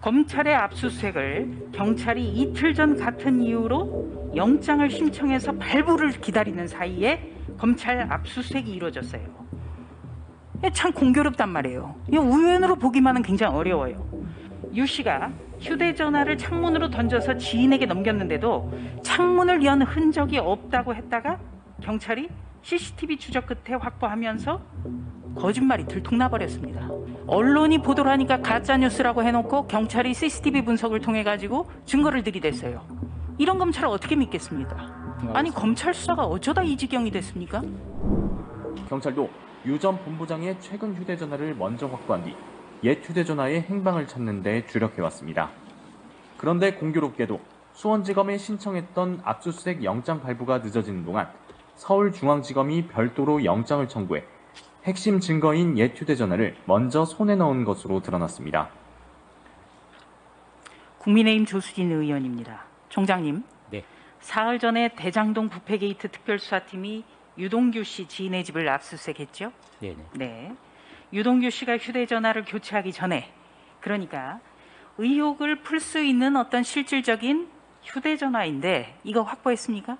검찰의 압수수색을 경찰이 이틀 전 같은 이유로 영장을 신청해서 발부를 기다리는 사이에 검찰 압수수색이 이루어졌어요. 참 공교롭단 말이에요. 이 우연으로 보기만은 굉장히 어려워요. 유 씨가 휴대전화를 창문으로 던져서 지인에게 넘겼는데도 창문을 연 흔적이 없다고 했다가 경찰이 CCTV 추적 끝에 확보하면서 거짓말이 들통나버렸습니다. 언론이 보도를 하니까 가짜뉴스라고 해놓고 경찰이 CCTV 분석을 통해 가지고 증거를 들이댔어요. 이런 검찰을 어떻게 믿겠습니까? 아니 검찰 수사가 어쩌다 이 지경이 됐습니까? 경찰도 유 전 본부장의 최근 휴대전화를 먼저 확보한 뒤 옛 휴대전화의 행방을 찾는 데 주력해왔습니다. 그런데 공교롭게도 수원지검에 신청했던 압수수색 영장 발부가 늦어지는 동안 서울중앙지검이 별도로 영장을 청구해 핵심 증거인 옛 휴대전화를 먼저 손에 넣은 것으로 드러났습니다. 국민의힘 조수진 의원입니다. 총장님, 네. 사흘 전에 대장동 부패 게이트 특별수사팀이 유동규 씨 지인의 집을 압수수색했죠? 네네. 네. 유동규 씨가 휴대전화를 교체하기 전에, 그러니까 의혹을 풀 수 있는 어떤 실질적인 휴대전화인데 이거 확보했습니까?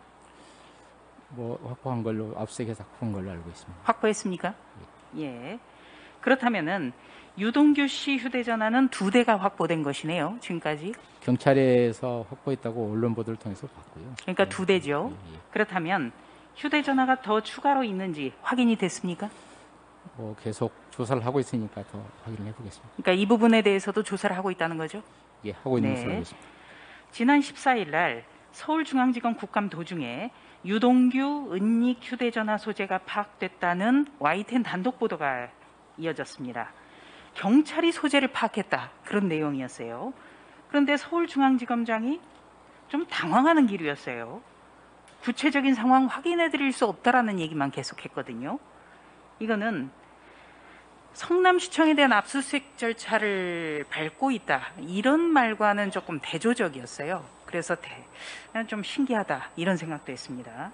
확보한 걸로 압수수색해서 확보한 걸로 알고 있습니다. 확보했습니까? 예. 그렇다면은 유동규 씨 휴대전화는 2대가 확보된 것이네요. 지금까지. 경찰에서 확보했다고 언론 보도를 통해서 봤고요. 그러니까 2대죠. 그렇다면 휴대전화가 더 추가로 있는지 확인이 됐습니까? 계속 조사를 하고 있으니까 더 확인을 해보겠습니다. 그러니까 이 부분에 대해서도 조사를 하고 있다는 거죠? 예, 하고 있는 것으로 알고 있습니다. 지난 14일 날 서울중앙지검 국감 도중에 유동규 은닉 휴대전화 소재가 파악됐다는 YTN 단독 보도가 이어졌습니다. 경찰이 소재를 파악했다, 그런 내용이었어요. 그런데 서울중앙지검장이 좀 당황하는 기류였어요. 구체적인 상황 확인해 드릴 수 없다라는 얘기만 계속했거든요. 이거는 성남시청에 대한 압수수색 절차를 밟고 있다, 이런 말과는 조금 대조적이었어요. 그래서 좀 신기하다, 이런 생각도 했습니다.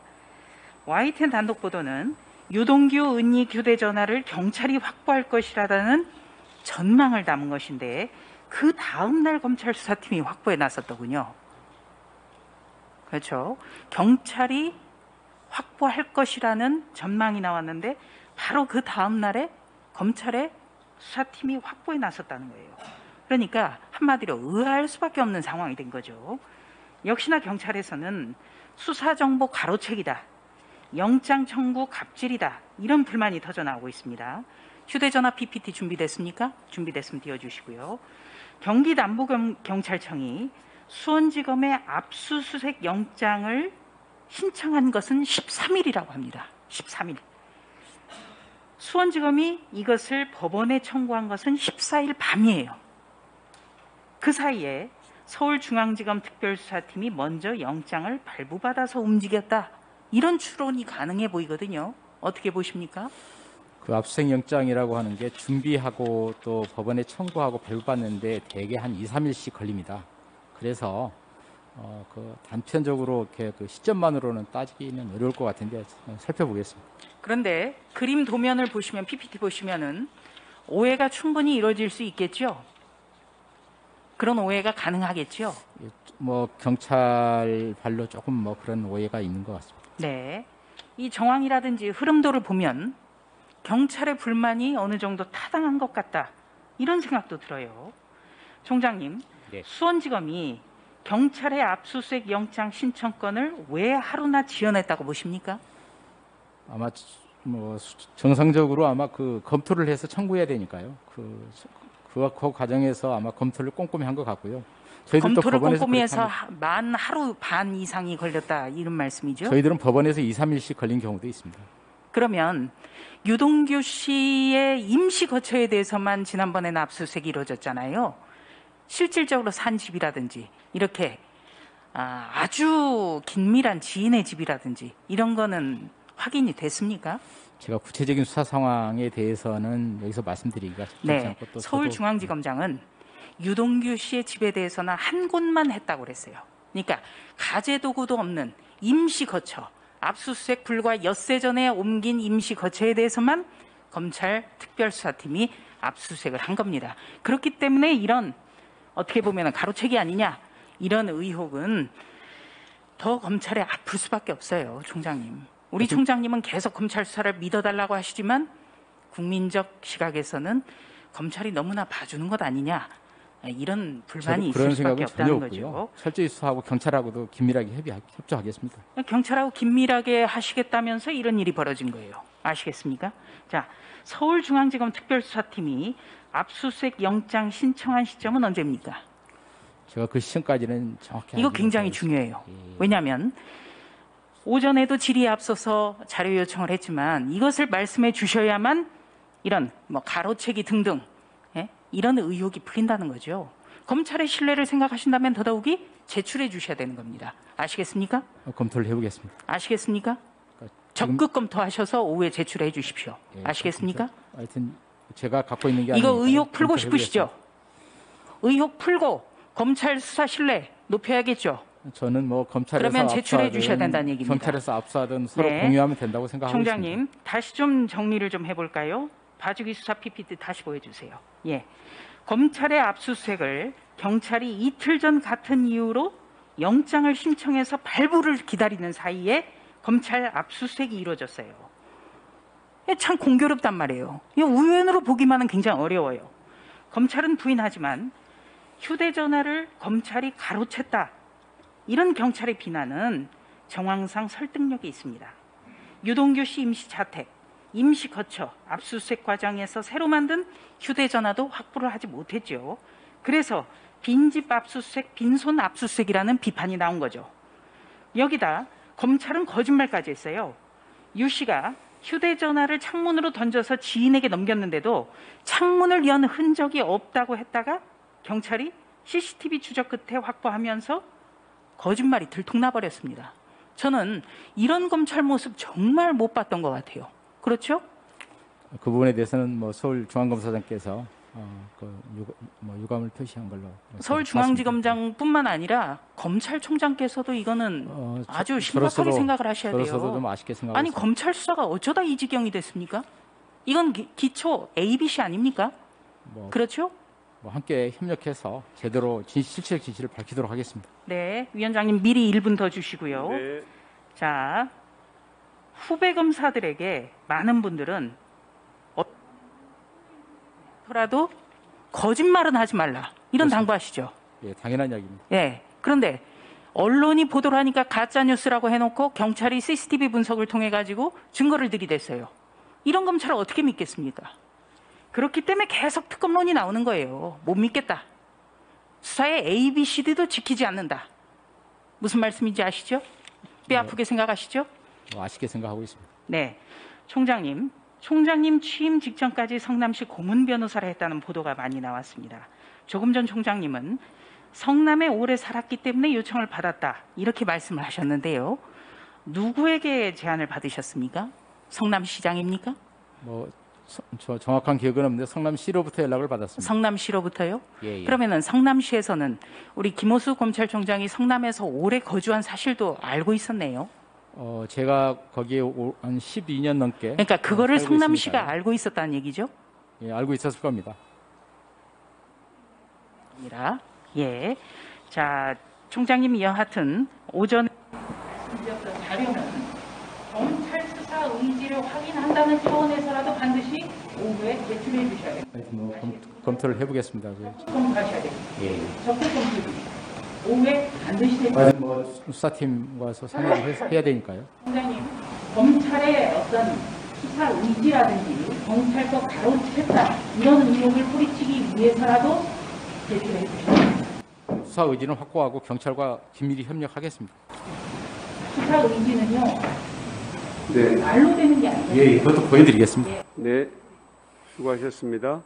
YTN 단독 보도는 유동규 은닉 휴대전화를 경찰이 확보할 것이라는 전망을 담은 것인데 그 다음 날 검찰 수사팀이 확보에 나섰더군요. 그렇죠. 경찰이 확보할 것이라는 전망이 나왔는데 바로 그 다음 날에 검찰의 수사팀이 확보에 나섰다는 거예요. 그러니까 한마디로 의아할 수밖에 없는 상황이 된 거죠. 역시나 경찰에서는 수사정보 가로채기다, 영장 청구 갑질이다, 이런 불만이 터져나오고 있습니다. 휴대전화 PPT 준비됐습니까? 준비됐으면 띄워주시고요. 경기 남부경찰청이 수원지검에 압수수색 영장을 신청한 것은 13일이라고 합니다. 13일. 수원지검이 이것을 법원에 청구한 것은 14일 밤이에요. 그 사이에 서울중앙지검 특별수사팀이 먼저 영장을 발부받아서 움직였다, 이런 추론이 가능해 보이거든요. 어떻게 보십니까? 그 압수수색 영장이라고 하는 게 준비하고 또 법원에 청구하고 발부받는데 대개 한 2, 3일씩 걸립니다. 그래서 단편적으로 이렇게 그 시점만으로는 따지기는 어려울 것 같은데 살펴보겠습니다. 그런데 그림 도면을 보시면, PPT 보시면은 오해가 충분히 이루어질 수 있겠죠? 그런 오해가 가능하겠죠? 경찰 발로 조금 그런 오해가 있는 것 같습니다. 네. 이 정황이라든지 흐름도를 보면 경찰의 불만이 어느 정도 타당한 것 같다, 이런 생각도 들어요. 총장님, 네. 수원지검이 경찰의 압수수색 영장 신청권을 왜 하루나 지연했다고 보십니까? 아마 정상적으로 아마 그 검토를 해서 청구해야 되니까요. 그 과정에서 아마 검토를 꼼꼼히 한 것 같고요. 검토를 꼼꼼히 해서 만 하루 반 이상이 걸렸다, 이런 말씀이죠? 저희들은 법원에서 2, 3일씩 걸린 경우도 있습니다. 그러면 유동규 씨의 임시 거처에 대해서만 지난번에는 압수수색이 이루어졌잖아요. 실질적으로 산 집이라든지 이렇게 아주 긴밀한 지인의 집이라든지 이런 거는 확인이 됐습니까? 제가 구체적인 수사 상황에 대해서는 여기서 말씀드리기가 쉽지 않고 또 서울중앙지검장은 유동규 씨의 집에 대해서는 한 곳만 했다고 그랬어요. 그러니까 가재 도구도 없는 임시 거처, 압수수색 불과 엿새 전에 옮긴 임시 거처에 대해서만 검찰 특별수사팀이 압수수색을 한 겁니다. 그렇기 때문에 이런 어떻게 보면 가로채기 아니냐 이런 의혹은 더 검찰에 아플 수밖에 없어요, 총장님. 우리 총장님은 계속 검찰 수사를 믿어달라고 하시지만 국민적 시각에서는 검찰이 너무나 봐주는 것 아니냐 이런 불만이 있을 그런 수밖에 생각은 전혀 없다는 없고요. 거죠. 철저히 수사하고 경찰하고도 긴밀하게 협조하겠습니다. 경찰하고 긴밀하게 하시겠다면서 이런 일이 벌어진 거예요. 아시겠습니까? 자, 서울중앙지검 특별수사팀이 압수수색 영장 신청한 시점은 언제입니까? 제가 그 시점까지는 정확히 이거 알지 굉장히 못하고 중요해요. 있습니다. 예. 왜냐하면 오전에도 질의에 앞서서 자료 요청을 했지만 이것을 말씀해 주셔야만 이런 뭐 가로채기 등등 이런 의혹이 풀린다는 거죠. 검찰의 신뢰를 생각하신다면 더더욱이 제출해 주셔야 되는 겁니다. 아시겠습니까? 검토를 해보겠습니다. 아시겠습니까? 그러니까 적극 검토하셔서 오후에 제출해 주십시오. 예, 아시겠습니까? 하여튼 제가 갖고 있는 게 이거 아니니까 의혹 풀고 검토를 싶으시죠? 의혹 풀고 검찰 수사 신뢰 높여야겠죠. 저는 뭐 검찰에서 그러면 제출해 압수하든 주셔야 된다는 얘기입니다. 경찰에서 압수하든 서로 네. 공유하면 된다고 생각하고 총장님, 있습니다. 다시 좀 정리를 좀 해볼까요? 봐주기 수사 PPT 다시 보여주세요. 예, 검찰의 압수수색을 경찰이 이틀 전 같은 이유로 영장을 신청해서 발부를 기다리는 사이에 검찰 압수수색이 이루어졌어요. 참 공교롭단 말이에요. 이 우연으로 보기만은 굉장히 어려워요. 검찰은 부인하지만 휴대전화를 검찰이 가로챘다. 이런 경찰의 비난은 정황상 설득력이 있습니다. 유동규 씨 임시 자택, 임시 거처, 압수수색 과정에서 새로 만든 휴대전화도 확보를 하지 못했죠. 그래서 빈집 압수수색, 빈손 압수수색이라는 비판이 나온 거죠. 여기다 검찰은 거짓말까지 했어요. 유 씨가 휴대전화를 창문으로 던져서 지인에게 넘겼는데도 창문을 연 흔적이 없다고 했다가 경찰이 CCTV 추적 끝에 확보하면서 거짓말이 들통나버렸습니다. 저는 이런 검찰 모습 정말 못 봤던 것 같아요. 그렇죠? 그 부분에 대해서는 뭐 서울중앙검사장께서 유감을 표시한 걸로 서울중앙지검장뿐만 아니라 검찰총장께서도 이거는 아주 심각하게 생각을 하셔야 돼요. 저로서도 좀 아쉽게 생각하고 아니 있습니다. 검찰 수사가 어쩌다 이 지경이 됐습니까? 이건 기초 ABC 아닙니까? 뭐, 그렇죠? 뭐 함께 협력해서 제대로 실체적 진실을 밝히도록 하겠습니다. 네, 위원장님 미리 1분 더 주시고요. 네. 자, 후배 검사들에게 많은 분들은 라도 거짓말은 하지 말라 이런 그렇습니다. 당부하시죠. 예, 당연한 이야기입니다. 예. 그런데 언론이 보도를 하니까 가짜 뉴스라고 해놓고 경찰이 CCTV 분석을 통해 가지고 증거를 들이댔어요. 이런 검찰을 어떻게 믿겠습니까? 그렇기 때문에 계속 특검론이 나오는 거예요. 못 믿겠다. 수사의 ABCD도 지키지 않는다. 무슨 말씀인지 아시죠? 뼈 아프게 생각하시죠? 뭐 아쉽게 생각하고 있습니다. 네, 총장님 취임 직전까지 성남시 고문 변호사를 했다는 보도가 많이 나왔습니다. 조금 전 총장님은 성남에 오래 살았기 때문에 요청을 받았다 이렇게 말씀을 하셨는데요. 누구에게 제안을 받으셨습니까? 성남시장입니까? 저 정확한 기억은 없는데 성남시로부터 연락을 받았습니다. 성남시로부터요? 예. 그러면은 성남시에서는 우리 김호수 검찰총장이 성남에서 오래 거주한 사실도 알고 있었네요. 제가 거기에 한 12년 넘게 그러니까 그거를 살고 성남시가 있으니까요. 알고 있었다는 얘기죠? 예, 알고 있었을 겁니다. 아니라 예. 자, 총장님 여하튼 오전에 말씀드렸던 자료는 검찰 수사 의지를 확인한다는 차원에서라도 반드시 오후에 제출해 주셔야 됩니다. 하여튼 뭐 검토를 해보겠습니다. 검토하셔야 됩니다. 예. 적극 검토 오후에 반드시 제출해 하여튼 뭐 수사팀 와서 상의를 해야 되니까요. 총장님, 검찰의 어떤 수사 의지라든지 경찰 거 가로챘다 이런 의혹을 뿌리치기 위해서라도 제출해 주셔야 됩니다. 수사 의지는 확고하고 경찰과 긴밀히 협력하겠습니다. 수사 의지는요 네. 말로 되는 게 아니에요. 예, 그것도 보여드리겠습니다. 네. 수고하셨습니다.